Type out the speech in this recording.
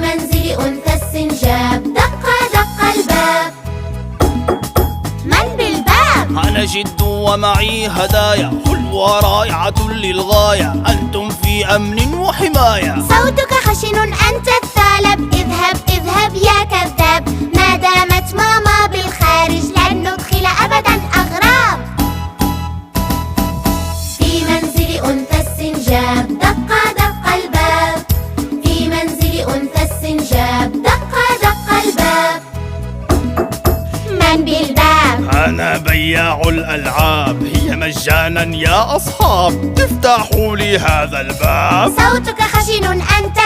منزل أنثى السنجاب دق دق الباب. من بالباب؟ أنا جد ومعي هدايا حلوة رائعة للغاية، أنتم في أمن وحماية. صوتك خشن أنت الثعلب، اذهب اذهب يا كذاب. ما دامت ماما بالخارج لن ندخل أبدا أغراب. في منزل أنثى السنجاب دق دق الباب. في منزل أنثى السنجاب دق دق الباب. من بالباب؟ أنا بياع الألعاب، هي مجانا يا أصحاب، افتحوا لي هذا الباب. صوتك خشن أنت